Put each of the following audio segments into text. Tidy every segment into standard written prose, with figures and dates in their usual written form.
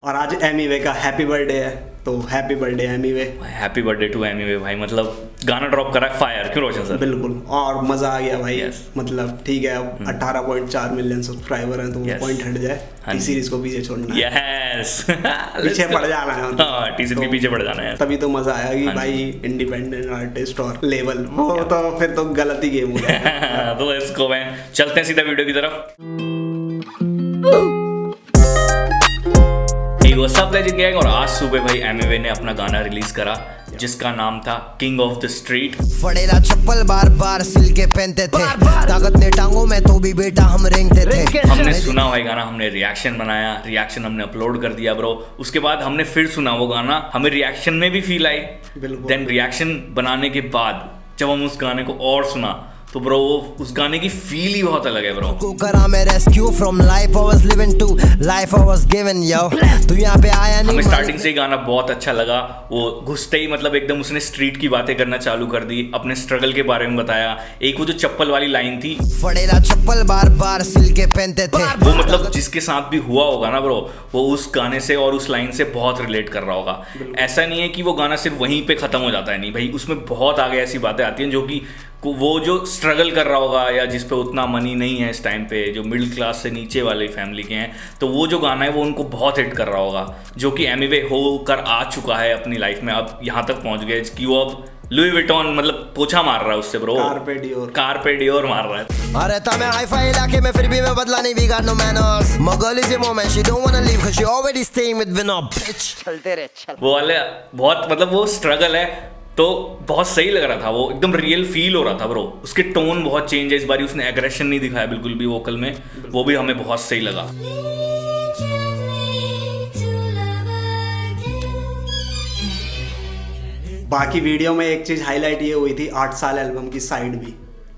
और आज एमीवे का हैप्पी बर्थडे है, तो happy birthday Emiway. Happy birthday to Emiway भाई। मतलब गाना ड्रॉप करा फायर, क्यों रोशन सर? बिल्कुल, और मजा आ गया भाई। Yes. मतलब ठीक है, अब 18.4 मिलियन सब्सक्राइबर हैं, तो वो पॉइंट हट जाए। टी सीरीज को पीछे छोड़ना है। यस पीछे पड़ जाना है। हाँ, टी सीरीज के पीछे पड़ जाना है। तभी तो मजा आया कि भाई इंडिपेंडेंट आर्टिस्ट और लेवल, वो तो फिर तो गलत ही गेम हो गया। तो लेट्स गो मैन, चलते हैं सीधा वीडियो की तरफ। सब लेजेंड गैंग, और आज सुबह भाई एमीवे ने अपना गाना रिलीज करा जिसका नाम था किंग ऑफ द स्ट्रीट। फड़ेला चप्पल बार बार सिल के पहनते थे, ताकत ने टांगों में तो भी बेटा हम रेंगते थे। हमने सुना भाई गाना, हमने रिएक्शन बनाया, रिएक्शन हमने अपलोड कर दिया ब्रो। उसके बाद हमने फिर सुना वो गाना, हमें रिएक्शन में भी फील आई। देन रिएक्शन बनाने के बाद जब हम उस गाने को और सुना तो ब्रो उस गाने की फील ही बहुत अलग है ब्रो। को करा मैं rescue from life I was living to life I was given yo. तू यहां पे आया नहीं। हमें स्टार्टिंग से ही गाना बहुत अच्छा लगा। वो घुसते ही मतलब एकदम उसने स्ट्रीट की बातें करना चालू कर दी, अपने स्ट्रगल के बारे में बताया। एक वो जो चप्पल वाली लाइन थी, फड़ेला चप्पल बार बार सिल के पहनते थे, वो मतलब जिसके साथ भी हुआ होगा ना ब्रो, वो उस गाने से और उस लाइन से बहुत रिलेट कर रहा होगा। ऐसा नहीं है कि वो गाना सिर्फ वहीं पे खत्म हो जाता है, नहीं भाई, उसमें बहुत आगे ऐसी बातें आती हैं जो कि वो जो स्ट्रगल कर रहा होगा या जिस पे उतना मनी नहीं है इस टाइम पे, जो मिडिल क्लास से नीचे वाले फैमिली के हैं, तो वो जो गाना है वो उनको बहुत हिट कर रहा होगा। जो कि एमीवे होकर आ चुका है अपनी लाइफ में, अब यहाँ तक पहुँच गए कि वो अब लुई विटॉन मतलब पोछा मार रहा है उससे ब्रो। कारपे डियोर मार रहा है। अरे ता मैं हाई-फाई इलाके में फिर भी मैं बदला नहीं, we got no manners. My girl is a woman, she don't wanna leave cause she already staying with Vinod, bitch। चलते रहे चल। वो वाले बहुत मतलब वो स्ट्रगल है तो बहुत सही लग रहा था, वो एकदम रियल फील हो रहा था ब्रो। उसके टोन बहुत चेंज है इस बारी, उसने एग्रेशन नहीं दिखाया बिल्कुल भी वोकल में, वो भी हमें बहुत सही लगा। बाकी वीडियो में एक चीज हाईलाइट ये हुई थी 8 साल एल्बम की साइड भी,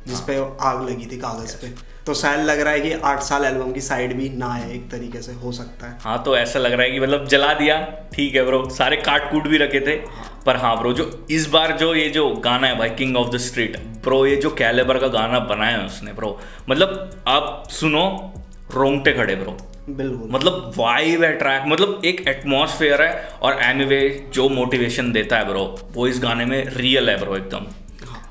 जिसपे आग लगी थी कागज पे। तो शायद लग रहा है कि 8 साल एल्बम की साइड भी ना है, एक तरीके से हो सकता है। हाँ, तो ऐसा लग रहा है कि मतलब जला दिया, ठीक है ब्रो, सारे काट कूट भी रखे थे। पर हाँ ब्रो, जो इस बार जो ये जो गाना है भाई king of the street bro, ये जो कैलिबर का गाना बनाया है उसने ब्रो, मतलब आप सुनो रोंगटे खड़े ब्रो। बिल्कुल, मतलब वाइब है ट्रैक, मतलब एक एटमॉस्फेयर है, और एमीवे जो मोटिवेशन देता है ब्रो वो इस गाने में रियल है ब्रो एकदम।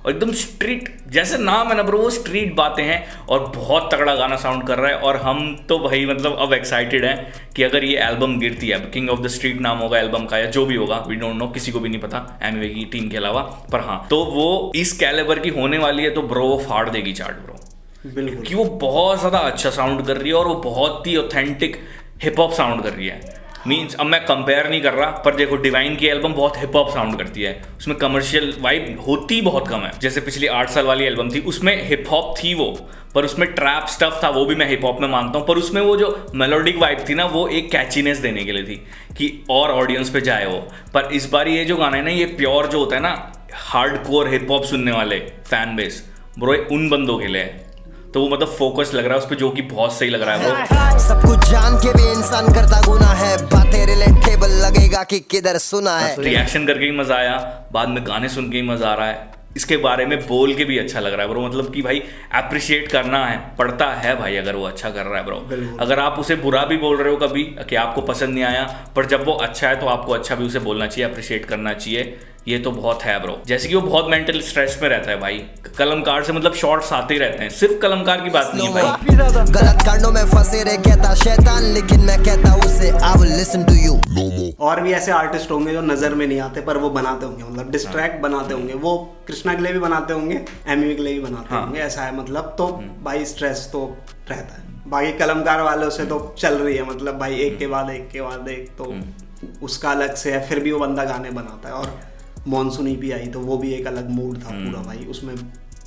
और एकदम स्ट्रीट जैसे नाम है ना ब्रो, वो स्ट्रीट बातें हैं और बहुत तगड़ा गाना साउंड कर रहा है। और हम तो भाई मतलब अब एक्साइटेड हैं कि अगर ये एल्बम गिरती है, किंग ऑफ द स्ट्रीट नाम होगा एल्बम का या जो भी होगा, वी डोंट नो, किसी को भी नहीं पता एमीवे की टीम के अलावा। पर हाँ, तो वो इस कैलिबर की होने वाली है तो ब्रो वो फाड़ देगी चार्ट ब्रो। बिल्कुल, कि वो बहुत ज़्यादा अच्छा साउंड कर रही है और वो बहुत ही ऑथेंटिक हिप हॉप साउंड कर रही है। मीन्स अब मैं कंपेयर नहीं कर रहा, पर देखो डिवाइन की एल्बम बहुत हिप हॉप साउंड करती है, उसमें कमर्शियल वाइब होती बहुत कम है। जैसे पिछली 8 साल वाली एल्बम थी, उसमें हिप हॉप थी वो, पर उसमें ट्रैप स्टफ था, वो भी मैं हिप हॉप में मानता हूँ, पर उसमें वो जो मेलोडिक वाइब थी ना, वो एक कैचीनेस देने के लिए थी कि और ऑडियंस पे जाए वो। पर इस बार ये जो गाना है ना, ये प्योर जो होता है ना हार्डकोर हिप हॉप सुनने वाले फैन बेस ब्रो, उन बंदों के लिए है। तो वो मतलब फोकस लग रहा है उस पे, जो कि बहुत सही लग रहा है ब्रो। सब कुछ जान के भी इंसान करता गुनाह है, बातें रिलेटेबल लगेगा कि किधर सुना है। रिएक्शन करके ही मजा आया, बाद में गाने सुन के ही मजा आ रहा है, इसके बारे में बोल के भी अच्छा लग रहा है ब्रो। मतलब कि भाई अप्रिशिएट करना है पड़ता है भाई, अगर वो अच्छा कर रहा है ब्रो। अगर आप उसे बुरा भी बोल रहे हो कभी कि आपको पसंद नहीं आया, पर जब वो अच्छा है तो आपको अच्छा भी उसे बोलना चाहिए, अप्रिशिएट करना चाहिए। ये तो बहुत है ब्रो। जैसे कि वो बहुत मेंटल स्ट्रेस में रहता है भाई, कलमकार से मतलब शॉर्ट्स आते ही रहते हैं, सिर्फ कलमकार की बात नहीं है भाई। गलत कांडों में फंसे रहे कहता शैतान, लेकिन मैं कहता उसे I will listen to you. और भी ऐसे आर्टिस्ट होंगे जो नजर में नहीं आते पर वो बनाते होंगे, मतलब डिस्ट्रैक्ट बनाते होंगे। वो कृष्णा के लिए भी बनाते होंगे, एमीवे के लिए भी बनाते होंगे, ऐसा है मतलब। तो भाई स्ट्रेस तो रहता है। बाकी कलमकार वालों से तो चल रही है, मतलब भाई एक के बाद एक, तो उसका अलग से है। फिर भी वो बंदा गाने बनाता है। और मॉनसून भी आई तो वो भी एक अलग मूड था पूरा भाई, उसमें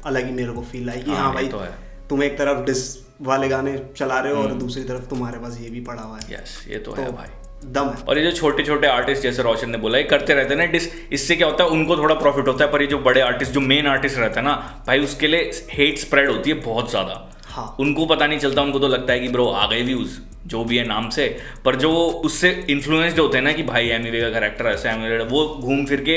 अलग ही मेरे को फील आई कि हाँ भाई तो तुम एक तरफ डिस वाले गाने चला रहे हो और दूसरी तरफ तुम्हारे पास ये भी पड़ा हुआ है। यस, ये तो है भाई, दम है। और ये जो छोटे छोटे आर्टिस्ट जैसे रोशन ने बोला, ये करते रहते हैं ना डिस, इससे क्या होता है उनको थोड़ा प्रॉफिट होता है। पर ये जो बड़े आर्टिस्ट, जो मेन आर्टिस्ट रहता है ना भाई, उसके लिए हेट स्प्रेड होती है बहुत ज्यादा। हाँ, उनको पता नहीं चलता, उनको तो लगता है कि ब्रो आ गए व्यूज जो भी है नाम से, पर जो उससे इन्फ्लुएंस्ड होते हैं ना कि भाई एमीवे का कैरेक्टर ऐसा है, वो घूम फिर के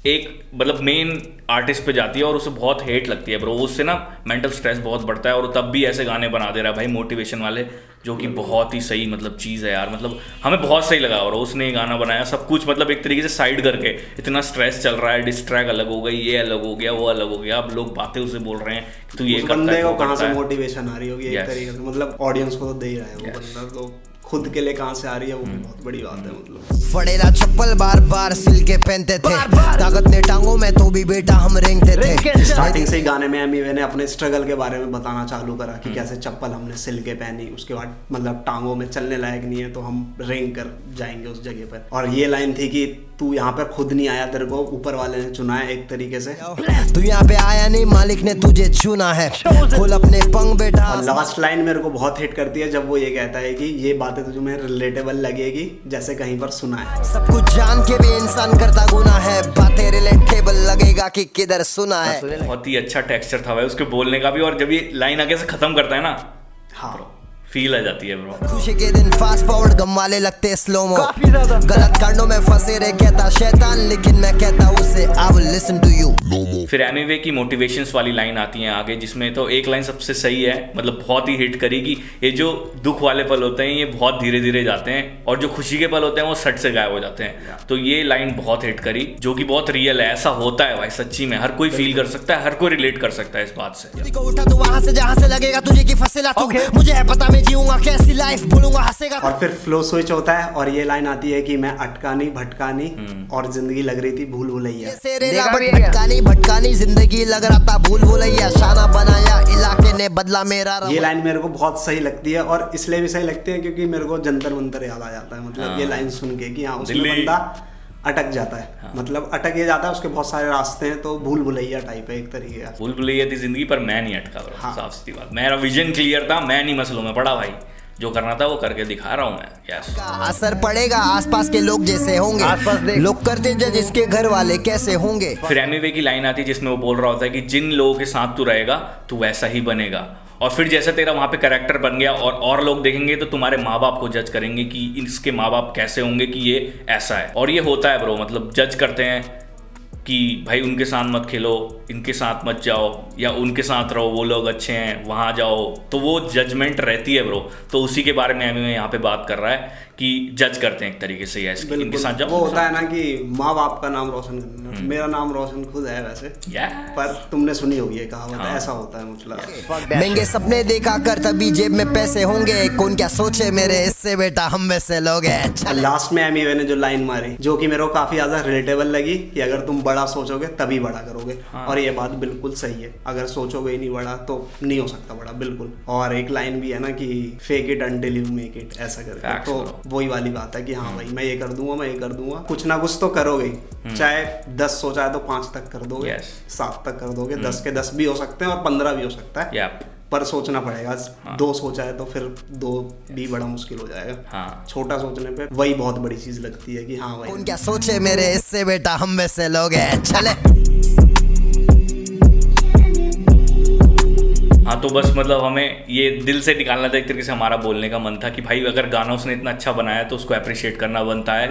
एक मतलब मेन आर्टिस्ट पे जाती है और उसे बहुत हेट लगती है ब्रो। उससे ना मेंटल स्ट्रेस बहुत बढ़ता है, और तब भी ऐसे गाने बना दे रहा है भाई मोटिवेशन वाले, जो कि बहुत ही सही मतलब चीज़ है यार, मतलब हमें बहुत सही लगा। और उसने गाना बनाया सब कुछ मतलब एक तरीके से साइड करके, इतना स्ट्रेस चल रहा है, डिस्ट्रैक अलग हो गई, ये अलग हो गया, वो अलग हो गया, अब लोग बातें उसे बोल रहे हैं कि तू ये करता है, बंदे को कहाँ से मोटिवेशन आ रही होगी एक तरीके से, मतलब ऑडियंस को तो दे ही रहा है वो बंदा, तो खुद के लिए कहाँ से आ रही है वो भी बहुत बड़ी बात है। मतलब फड़ेला चप्पल बार बार सिल के पहनते थे, ताकत ने टांगों में तो भी बेटा हम रेंगते थे। स्टार्टिंग से ही गाने में एमी वे ने अपने स्ट्रगल के बारे में बताना चालू करा कि कैसे चप्पल हमने सिल के पहनी, उसके बाद मतलब टांगों में चलने लायक नहीं है तो हम रेंग कर जाएंगे उस जगह पर। और ये लाइन थी कि तू यहाँ पर खुद नहीं आया, तेरे को ऊपर वाले ने चुना है एक तरीके से। तू यहाँ पे आया नहीं, मालिक ने तुझे चुना है, खोल अपने पंख बेटा। और लास्ट लाइन मेरे को बहुत हिट करती है जब वो ये कहता है कि ये बातें तो तुम्हें रिलेटेबल लगेगी जैसे कहीं पर सुना है। सब कुछ जान के भी इंसान करता गुनाह है, बातें रिलेटेबल लगेगा कि किधर सुना है। बहुत ही अच्छा टेक्सचर था भाई उसके बोलने का भी, और जब ये लाइन आगे से खत्म करता है ना, हाँ फील आ जाती है ब्रो। खुशी के दिन फास्ट फॉरवर्ड गम वाले लगते स्लोमो, गलत कांडों में फंसे रहे कहता शैतान, लेकिन मैं कहता उसे I will listen to you. फिर एमी वे की मोटिवेशंस वाली लाइन आती है आगे, जिसमें तो एक लाइन सबसे सही है, मतलब बहुत ही हिट करेगी। ये जो दुख वाले पल होते हैं ये बहुत धीरे धीरे जाते हैं, और जो खुशी के पल होते हैं वो सट से गायब हो जाते हैं। तो ये लाइन बहुत हिट करी, जो कि बहुत रियल है, ऐसा होता है भाई सच्ची में, हर कोई फील कर सकता है, हर कोई रिलेट कर सकता है इस बात से। उठा तो वहां से जहां से लगेगा तुझे की फसेला तू, मुझे है पता मैं जीऊंगा कैसी लाइफ, बोलूंगा हंसेगा। और फिर फ्लो स्विच होता है और ये लाइन आती है कि मैं अटकानी भटकानी और जिंदगी लग रही थी भूल भुलैया। भटकानी भटकानी जिंदगी लग रहा था भूल भुलैया, शाना बनाया इलाके ने बदला मेरा। ये लाइन मेरे को बहुत सही लगती है, और इसलिए भी सही लगती है क्योंकि मेरे को जंतर मंतर याद आ जाता है। मतलब ये लाइन सुन के कि हाँ उसमें बंदा अटक जाता है, मतलब अटक ये जाता है, उसके बहुत सारे रास्ते हैं, तो भूल भुलैया टाइप है एक तरीके का। भूल भुलैया थी जिंदगी पर मैं नहीं अटका ब्रो। हाँ। साफ सीधी बात, मेरा विजन क्लियर था, मैं नहीं मसलों में पड़ा भाई, जो करना था वो करके दिखा रहा हूँ मैं। यस, असर पड़ेगा आसपास के लोग जैसे होंगे, लोग करते जज इसके घर वाले कैसे होंगे। फिर एमी वे की लाइन आती है जिसमें वो बोल रहा होता है कि जिन लोगों के साथ तू रहेगा तू वैसा ही बनेगा, और फिर जैसे तेरा वहाँ पे कैरेक्टर बन गया और लोग देखेंगे तो तुम्हारे माँ बाप को जज करेंगे कि इसके माँ बाप कैसे होंगे कि ये ऐसा है। और ये होता है ब्रो, मतलब जज करते हैं कि भाई उनके साथ मत खेलो, इनके साथ मत जाओ, या उनके साथ रहो, वो लोग अच्छे हैं वहाँ जाओ, तो वो जजमेंट रहती है ब्रो। तो उसी के बारे में हमें यहाँ पे बात कर रहा है कि जज करते हैं एक तरीके से, यस इनके साथ जाओ। वो होता है ना कि माँ बाप का नाम रोशन करना, मेरा नाम रोशन खुद है वैसे, पर तुमने सुनी होगी ये कहावत। हाँ। ऐसा होता है मतलब महंगे सपने देखा कर तभी जेब में पैसे होंगे, कौन क्या सोचे मेरे इससे बेटा हम में से लोग हैं। लास्ट में एमी वे ने जो लाइन मारी जो कि मेरे को काफी ज्यादा रिलेटेबल लगी कि अगर तुम बड़ा सोचोगे तभी बड़ा करोगे। हाँ। और ये बात बिल्कुल सही है, अगर सोचोगे ही नहीं बड़ा तो नहीं हो सकता बड़ा, बिल्कुल। और एक लाइन भी है ना कि fake it until you make it, ऐसा करके, तो वही वाली बात है कि हाँ भाई मैं ये कर दूंगा, मैं ये कर दूंगा, कुछ ना कुछ तो करोगे, चाहे 10 सोचा है तो 5 तक कर दोगे, 7 तक कर दोगे, 10 के 10 भी हो सकते हैं और 15 भी हो सकता है, पर सोचना पड़ेगा। 2 सोचा है तो फिर 2 भी बड़ा मुश्किल हो जाएगा। हाँ। छोटा सोचने पे वही बहुत बड़ी चीज लगती है कि हाँ भाई कौन क्या सोचे मेरे इससे बेटा हम में से लोग हैं। चले हाँ, तो बस मतलब हमें ये दिल से निकालना था एक तरीके से, हमारा बोलने का मन था कि भाई अगर गाना उसने इतना अच्छा बनाया तो उसको अप्रिशिएट करना बनता है।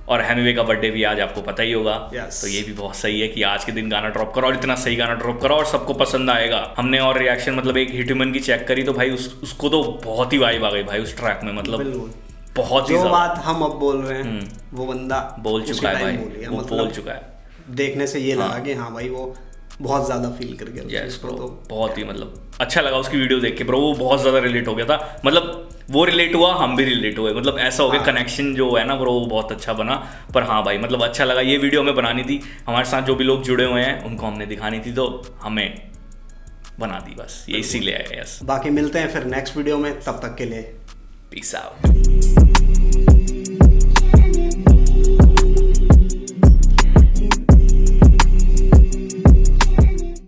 और एमी वे का बर्थडे भी आज आपको पता ही होगा। तो ये भी बहुत सही है कि आज के दिन गाना ड्रॉप करो और इतना सही गाना ड्रॉप करो और सबको पसंद आएगा। हमने और रिएक्शन मतलब एक हिटमैन की चेक करी तो भाई उसको तो बहुत ही वाइब आ गई भाई उस ट्रैक में, मतलब बहुत ही जो बात हम अब बोल रहे हैं वो बंदा बोल चुका है भाई, वो बोल चुका है। देखने से ये लगा कि हाँ भाई वो बहुत ज्यादा फील कर गया इसको, तो बहुत ही मतलब अच्छा लगा उसकी वीडियो देख के ब्रो, वो बहुत ज्यादा रिलेट हो गया था, मतलब वो रिलेट हुआ, हम भी रिलेट हुए, मतलब ऐसा हो गया। कनेक्शन जो है ना ब्रो वो बहुत अच्छा बना। पर हाँ भाई मतलब अच्छा लगा, ये वीडियो हमें बनानी थी, हमारे साथ जो भी लोग जुड़े हुए हैं उनको हमने दिखानी थी, तो हमें बना दी बस, ये इसीलिए है। यस, बाकी मिलते हैं फिर नेक्स्ट वीडियो में, तब तक के लिए पीस आउट।